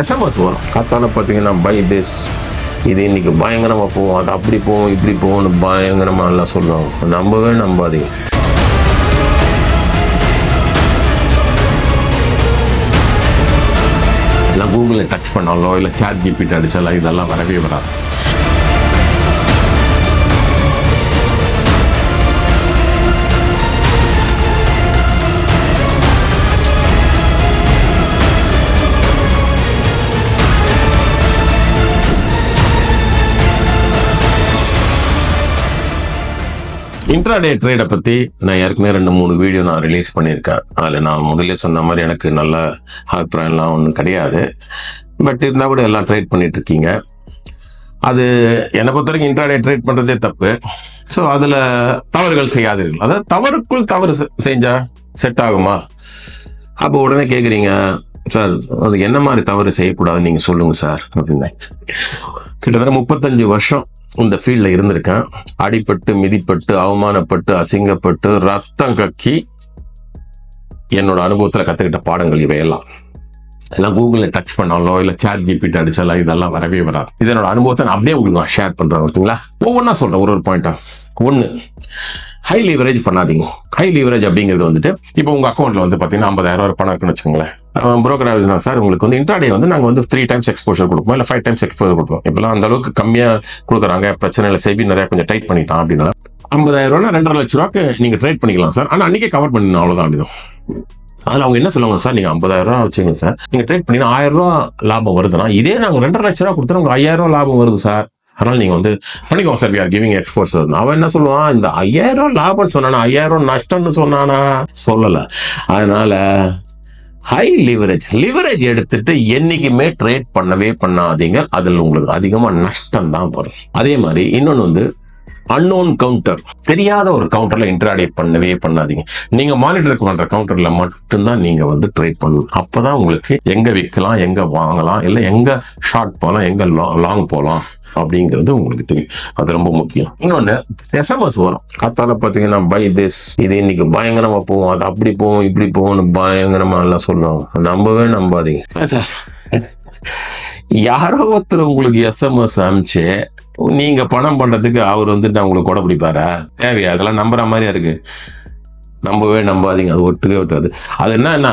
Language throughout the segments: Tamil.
எஸ்எம்எஸ் வரும். காத்தால பார்த்தீங்கன்னா பை திஸ், இது இன்னைக்கு பயங்கரமாக போகும், அது அப்படி போகும் இப்படி போகும்னு பயங்கரமாக எல்லாம் சொல்லுவாங்க. நம்பவே நம்பாதீங்க. இதெல்லாம் கூகுளில் டச் பண்ணாலோ இல்லை சாட் ஜிபிடி அடிச்சாலோ இதெல்லாம் வரவே வராது. இன்ட்ராடே ட்ரேடை பற்றி நான் ஏற்கனவே 2-3 வீடியோ நான் ரிலீஸ் பண்ணியிருக்கேன். அதில் நான் முதல்ல சொன்ன மாதிரி எனக்கு நல்ல அபிப்பிராயம்லாம் ஒன்றும் கிடையாது. பட் இருந்தால் கூட எல்லாம் ட்ரேட் பண்ணிட்டு இருக்கீங்க. அது என்னை பொறுத்த வரைக்கும் இன்ட்ராடே ட்ரேட் பண்ணுறதே தப்பு. ஸோ அதில் தவறுகள் செய்யாதீர்கள். அதாவது தவறுக்குள் தவறு செஞ்சால் செட் ஆகுமா? அப்போ உடனே கேட்குறீங்க, சார் அது என்ன மாதிரி தவறு செய்யக்கூடாதுன்னு நீங்கள் சொல்லுங்கள் சார் அப்படின்னு. கிட்டத்தட்ட 35 வருஷம் இந்த ஃபீல்டில் இருந்திருக்கேன். அடிப்பட்டு, மிதிப்பட்டு, அவமானப்பட்டு, அசிங்கப்பட்டு, ரத்தம் கக்கி என்னோட அனுபவத்தில் கற்றுக்கிட்ட பாடங்கள் இவையெல்லாம். இதெல்லாம் கூகுளில் டச் பண்ணாலோ இல்லை சாட் ஜிபிடி அடிச்சாலோ இதெல்லாம் வரவே வராது. இது என்னோட அனுபவத்தை நான் அப்படியே உங்களுக்கு நான் ஷேர் பண்ணுறேன். ஓகேங்களா? ஒவ்வொன்றா சொல்கிறேன், ஒரு பாயிண்டா. ஒன்று, ஹை லீவரேஜ் பண்ணாதீங்க. ஹை லீவரேஜ் அப்படிங்கிறது வந்துட்டு, இப்போ உங்கள் அக்கௌண்ட்டில் வந்து பார்த்தீங்கன்னா 50,000 பணம் இருக்குன்னு வச்சுக்கோங்களேன். புரோக்கர் ஆஃபீஸ்னா சார் உங்களுக்கு வந்து இன்ட்ராடே வந்து நாங்கள் வந்து 3 times எக்ஸ்போஷர் கொடுப்போம், இல்லை 5 times எக்ஸ்போஷர் கொடுப்போம். இப்போலாம் அந்த அளவுக்கு கம்மியாக கொடுக்குறாங்க, பிரச்சனை இல்லை, செபி நிறையா கொஞ்சம் டைட் பண்ணிட்டான் அப்படின்னா 50,000 2.5 லட்ச ரூபாய்க்கு நீங்கள் ட்ரேட் பண்ணிக்கலாம் சார். ஆனால் அன்றைக்கே கவர் பண்ணிடணும், அவ்வளோதான். அப்படிதான். அதில் அவங்க என்ன சொல்லுவாங்க, சார் நீங்கள் 50,000 வச்சுக்கோங்க சார், நீங்கள் ட்ரேட் பண்ணினா 1000 ரூபா லாபம் வருதுன்னா, இதே நாங்கள் 2.5 லட்ச ரூபா கொடுத்தா உங்களுக்கு 5000 ரூபா லாபம் வருது சார், அதனால் நீங்கள் வந்து பண்ணிக்கோங்க sir, we are giving exports. அவன் என்ன சொல்லுவான், இந்த 5000 லாபம்னு சொன்னானா 5000 நஷ்டம்னு சொன்னானா? சொல்லலை. அதனால ஹை லிவரேஜ் எடுத்துட்டு என்னைக்குமே ட்ரேட் பண்ணவே பண்ணாதீங்க. அதில் உங்களுக்கு அதிகமாக நஷ்டம் தான் வரும். அதே மாதிரி இன்னொன்று வந்து அன்னோன் கவுண்டர், தெரியாத ஒரு கவுண்டர்ல இன்ட்ராடே பண்ணவே பண்ணாதீங்க. நீங்க மானிட்டர் பண்ற கவுண்டர்ல மட்டும்தான் நீங்க வந்து ட்ரேட் பண்ணணும். அப்பதான் உங்களுக்கு எங்க விற்கலாம், எங்க வாங்கலாம், இல்லை எங்க ஷார்ட் போகலாம், எங்க லாங் போகலாம் அப்படிங்கிறது உங்களுக்கு தெரியும். அது ரொம்ப முக்கியம். இன்னொன்னு, எஸ்எம்எஸ் வரும். காத்தால பார்த்தீங்கன்னா பை திஸ், இது இன்னைக்கு பயங்கரமா போகும், அது அப்படி போகும் இப்படி போகும்னு பயங்கரமா எல்லாம் சொல்லுவாங்க. நம்பவே நம்பாதீங்க சார். யாரோ ஒருத்தர் உங்களுக்கு எஸ்எம்எஸ் அனுப்பிச்சு நீங்க பணம் பண்றதுக்கு அவர் வந்துட்டு உங்களுக்கு கொடை பிடிப்பாரா? தேவையா? அதெல்லாம் நம்புற மாதிரியா இருக்கு? நம்பவே நம்பாதீங்க. அது ஒட்டுக்கே ஒட்டாது. அது என்னன்னா,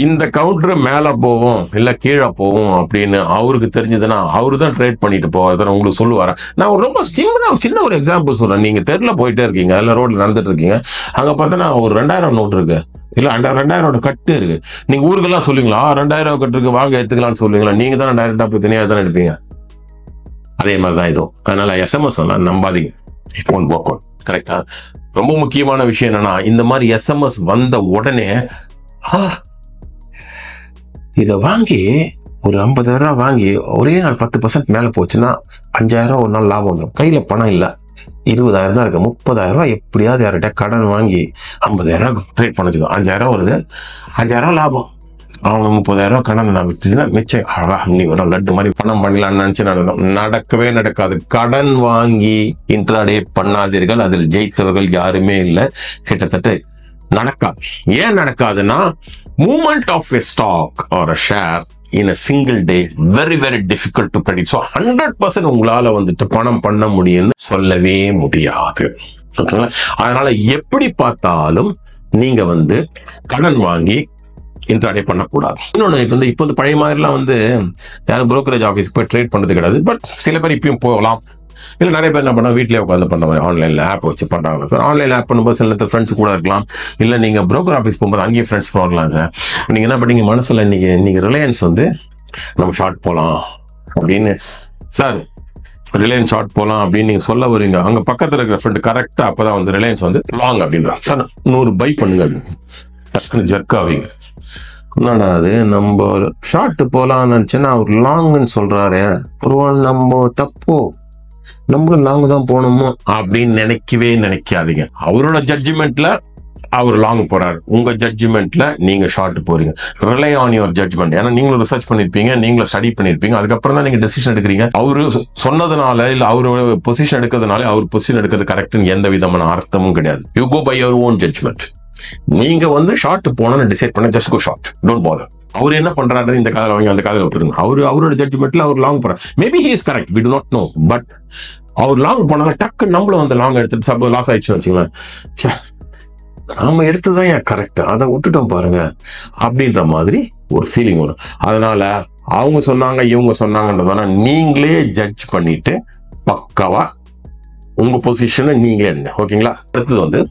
இந்த கவுண்டர் மேலே போவோம் இல்லை கீழே போவோம் அப்படின்னு அவருக்கு தெரிஞ்சதுன்னா அவரு தான் ட்ரேட் பண்ணிட்டு போவார், உங்களுக்கு சொல்லுவாரா? நான் ரொம்ப சின்ன ஒரு எக்ஸாம்பிள் சொல்றேன். நீங்க தெருல போயிட்டே இருக்கீங்க, இல்லை ரோட்ல நடந்துட்டு இருக்கீங்க, அங்க பார்த்தோன்னா ஒரு 2000 நோட்டு இருக்கு, இல்ல 2000 கட்டு இருக்கு. நீங்க ஊருக்கெல்லாம் சொல்லுவீங்களா, 2000 கட்டு இருக்கு வாங்க எடுத்துக்கலாம்னு சொல்லுவீங்களா? நீங்க தானே டைரக்டா போய் தனியாக தானே எடுப்பீங்க. அதே மாதிரிதான் இதுவும். அதனால எஸ்எம்எஸ் எல்லாம் நம்பாதீங்க. கரெக்டா? ரொம்ப முக்கியமான விஷயம் என்னன்னா, இந்த மாதிரி எஸ்எம்எஸ் வந்த உடனே இதை வாங்கி ஒரு 50,000 வாங்கி ஒரே நாள் 10% மேல போச்சுன்னா 5,000 ஒரு நாள் லாபம் வந்துடும். கையில பணம் இல்லை, 20,000 தான் இருக்கு. 30,000 எப்படியாவது யார்கிட்ட கடன் வாங்கி 50,000 ட்ரேட் பண்ணிச்சுக்கோ. 5,000 வருது, 5,000 லாபம். அவங்க 30,000 கடன் நான் விட்டுச்சுன்னா மிச்சம் இன்னைக்கு ஒரு லட்டு மாதிரி பணம் பண்ணலாம்னு நினைச்சு நடக்கவே நடக்காது. கடன் வாங்கி இன்ட்ராடே பண்ணாதீர்கள். அதில் ஜெயித்தவர்கள் யாருமே இல்லை, கிட்டத்தட்ட நடக்காது. ஏன் நடக்காதுன்னா, movement of a stock or a share in a single day is very very difficult to predict. So 100% உங்களால வந்துட்டு பணம் பண்ண முடியும்னு சொல்லவே முடியாது. ஓகேங்களா? அதனால எப்படி பார்த்தாலும் நீங்க வந்து கடன் வாங்கி இன்ட்ராடே பண்ணக்கூடாது. இன்னொன்று, இப்போ வந்து பழைய மாதிரிலாம் வந்து யாரும் புரோக்கரேஜ் ஆஃபீஸ்க்கு போய் ட்ரேட் பண்ணுறது கிடையாது. பட் சில பேர் இப்பயும் போகலாம். இல்லை நிறைய பேர் என்ன பண்ணால் வீட்டிலே உட்காந்து பண்ண மாதிரி ஆன்லைனில் ஆப் வச்சு பண்ணுறாங்க சார். ஆன்லைனில் ஆப் பண்ணும்போது சில நேரத்தில் ஃப்ரெண்ட்ஸ் கூட இருக்கலாம், இல்லை நீங்கள் புரோக்கர் ஆஃபீஸ் போகும்போது அங்கேயும் ஃப்ரெண்ட்ஸ் போகலாம் சார். நீங்கள் என்ன பண்ணீங்க, மனசில் இன்னைக்கு ரிலையன்ஸ் வந்து நம்ம ஷார்ட் போகலாம் அப்படின்னு, சார் ரிலையன்ஸ் ஷார்ட் போகலாம் அப்படின்னு நீங்கள் சொல்ல வருவீங்க. அங்கே பக்கத்தில் இருக்கிற ஃப்ரெண்டு கரெக்டாக அப்போ தான் வந்து ரிலையன்ஸ் வந்து லாங் அப்படின்றாங்க. சார் 100 பை பண்ணுங்க அப்படின்னு டக்குன்னு ஜர்க் ஆவீங்க. என்னடா அது, நம்ம ஷார்ட் போகலான்னு நினச்சேன்னா அவர் லாங்குன்னு சொல்கிறாரு, ஒருவாள் நம்ம தப்போ, நம்மளும் லாங் தான் போகணுமோ அப்படின்னு நினைக்காதீங்க. அவரோட ஜட்ஜ்மெண்ட்ல அவர் லாங் போறாரு, உங்க ஜட்ஜ்மெண்ட்ல நீங்க ஷார்ட் போறீங்க. Rely on your judgement. ஏன்னா நீங்களும் ரிசர்ச் பண்ணிருப்பீங்க, நீங்களும் ஸ்டடி பண்ணிருப்பீங்க, அதுக்கப்புறம் தான் நீங்க டெசிஷன் எடுக்கிறீங்க. அவரு சொன்னதுனால இல்ல அவரோட பொசிஷன் எடுக்கிறதுனால அவர் பொசிஷன் எடுக்கிறது கரெக்ட்னு எந்த விதமான அர்த்தமும் கிடையாது. You go by your own judgement. நீங்க வந்து ஷார்ட் போனோம்னு டிசைட் பண்ண just go short, don't bother. அவர் என்ன பண்றாரு, இந்த காதல வாங்கி அந்த காதல விட்டுருங்க. அவரோட ஜட்ஜ்மெண்ட்ல அவர் லாங் போறாரு. Maybe he is correct, we do not know. But அவர் லாங் போனாலும் டக்கு நம்மளும் அந்த லாங் எடுத்துட்டு சப்போஸ் லாஸ் ஆயிடுச்சுன்னு வச்சுக்கலாம், நாம எடுத்துதான் ஏன் கரெக்ட், அதை விட்டுட்டோம் பாருங்க அப்படின்ற மாதிரி ஒரு ஃபீலிங் வரும். அதனால அவங்க சொன்னாங்க இவங்க சொன்னாங்கன்றதால நீங்களே ஜட்ஜ் பண்ணிட்டு பக்காவா உங்க பொசிஷனை நீங்களே எடுங்க. ஓகேங்களா? அடுத்தது வந்து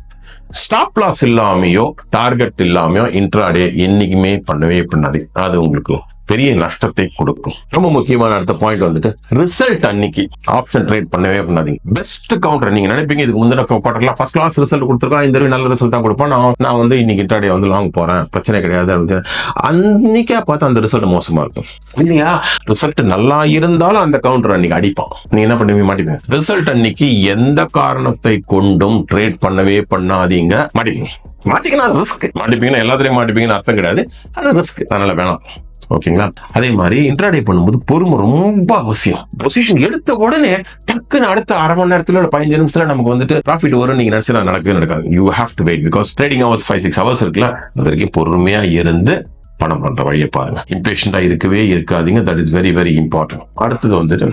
ஸ்டாப் லாஸ் இல்லாமையோ டார்கெட் இல்லாமையோ இன்ட்ராடே என்னைக்குமே பண்ணவே பண்ணாது. அது உங்களுக்கு பெரிய நஷ்டத்தை கொடுக்கும். ரொம்ப முக்கியமான அடுத்த பாயிண்ட் வந்துட்டு ரிசல்ட் அன்னைக்கு ஆப்ஷன் ட்ரேட் பண்ணவே பண்ணாதீங்க. பெஸ்ட் கவுண்டர் நீங்க நினைப்பீங்க இதுக்கு முந்தின குவார்டர்ல ஃபர்ஸ்ட் கிளாஸ் ரிசல்ட் கொடுத்துருக்கோம், இந்த நல்ல ரிசல்ட் தான் கொடுப்போம், நான் வந்து இன்னைக்கு இன்ட்ராடே வந்து லாங் போறேன், பிரச்சனை கிடையாது. அன்னைக்கே பார்த்து அந்த ரிசல்ட் மோசமா இருக்கும் இல்லையா? ரிசல்ட் நல்லா இருந்தாலும் அந்த கவுண்டர் அன்னைக்கு அடிப்பான், நீங்க என்ன பண்ணுவீங்க, மாட்டிப்பீங்க. ரிசல்ட் அன்னைக்கு எந்த காரணத்தை கொண்டும் ட்ரேட் பண்ணவே பண்ணாதீங்க. மாட்டிங்கன்னா ரிஸ்க், மாட்டிப்பீங்கன்னா எல்லாத்திலையும் மாட்டிப்பீங்கன்னு அர்த்தம் கிடையாது, அது ரிஸ்க், அதனால வேணாம். ஓகேங்களா? அதே மாதிரி இன்ட்ராடே பண்ணும்போது பொறுமை ரொம்ப அவசியம். பொசிஷன் எடுத்த உடனே டக்குன்னு அடுத்த அரை மணி நேரத்துல 15 நிமிஷத்துல நமக்கு வந்துட்டு ப்ராஃபிட் வரும் நீங்க நினைச்சா நடக்கவே நடக்காது. You have to wait, because trading hours 5-6 hours இருக்குல்ல, அது வரைக்கும் பொறுமையா இருந்து பணம் பண்ற வழியை பாருங்க. இம்பேஷண்டா இருக்கவே இருக்காதீங்க. That is very very important. அடுத்தது வந்துட்டு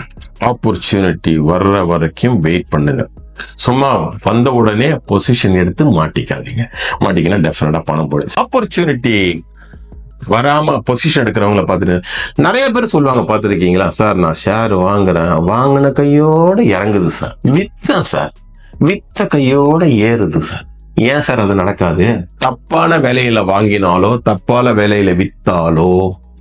ஆப்பர்ச்சுனிட்டி வர்ற வரைக்கும் வெயிட் பண்ணுங்க. சும்மா வந்த உடனே பொசிஷன் எடுத்து மாட்டிக்காதீங்க. மாட்டிக்கினா டெஃபினட்டா பணம் போயிடும். ஆப்பர்ச்சுனிட்டி வராம பொசிஷன் எடுக்கிறவங்கள பார்த்துட்டு நிறைய பேர் சொல்லுவாங்க, பார்த்துருக்கீங்களா சார், நான் ஷேர் வாங்குறேன், வாங்கின கையோட இறங்குது சார், வித்தேன் சார், வித்த கையோட ஏறுது சார். ஏன் சார் அது நடக்காது? தப்பான விலையில வாங்கினாலோ தப்பான விலையில வித்தாலோ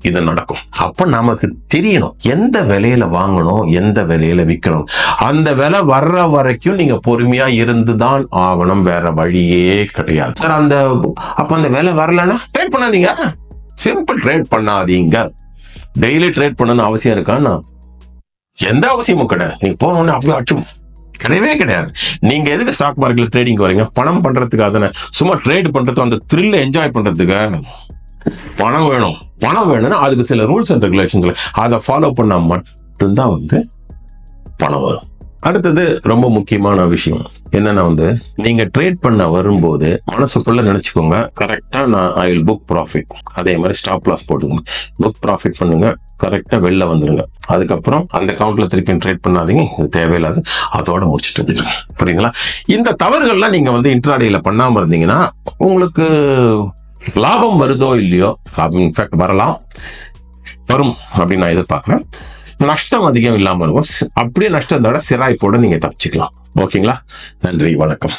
இது நடக்கும். அப்ப நமக்கு தெரியணும் எந்த விலையில வாங்கணும், எந்த விலையில விற்கணும். அந்த விலை வர்ற வரைக்கும் நீங்க பொறுமையா இருந்துதான் ஆகணும், வேற வழியே கிடையாது சார். அப்ப அந்த விலை வரலன்னா ட்ரேட் பண்ணாதீங்க. சிம்பிள், ட்ரேட் பண்ணாதீங்க. டெய்லி ட்ரேட் பண்ணணும்னு அவசியம் இருக்கான்னா எந்த அவசியமும் கிடையாது. நீங்க போனோன்னு அப்படியே அச்சும் கிடையவே கிடையாது. நீங்க எதுக்கு ஸ்டாக் மார்க்கெட்ல ட்ரேடிங் வரீங்க? பணம் பண்றதுக்காக தானே. சும்மா ட்ரேட் பண்றது அந்த த்ரில்ல என்ஜாய் பண்றதுக்கு பணம் வேணும். பணம் வேணும்னா அதுக்கு சில ரூல்ஸ் அண்ட் ரெகுலேஷன்ஸ்ல அதை ஃபாலோ பண்ணா மட்டும்தான் வந்து பணம் வரும். அடுத்தது ரொம்ப முக்கியமான விஷயம் என்னன்னா வந்து நீங்க ட்ரேட் பண்ண வரும்போது மனசுக்குள்ள நினைச்சுக்கோங்க, கரெக்டா நான் ஐ வில் புக் ப்ராஃபிட். அதே மாதிரி ஸ்டாப் லாஸ் போட்டுங்க, புக் ப்ராஃபிட் பண்ணுங்க, கரெக்டா வெளில வந்துருங்க. அதுக்கப்புறம் அந்த கவுண்ட்ல திருப்பி ட்ரேட் பண்ணாதீங்க, இது தேவையில்லாது, அதோட முடிச்சுட்டு போயிடுங்க. புரியுங்களா? இந்த தவறுகள்லாம் நீங்க வந்து இன்ட்ராடேல பண்ணாம இருந்தீங்கன்னா உங்களுக்கு லாபம் வருதோ இல்லையோ, லாபம் இன்ஃபேக்ட் வரலாம், வரும் அப்படின்னு நான் எதிர்பார்க்கிறேன். நஷ்டம் அதிகம் இல்லாம இருக்கும். அப்படியே நஷ்டத்தோட சிராய்ப்போட நீங்க தப்பிச்சுக்கலாம். ஓகேங்களா? நன்றி, வணக்கம்.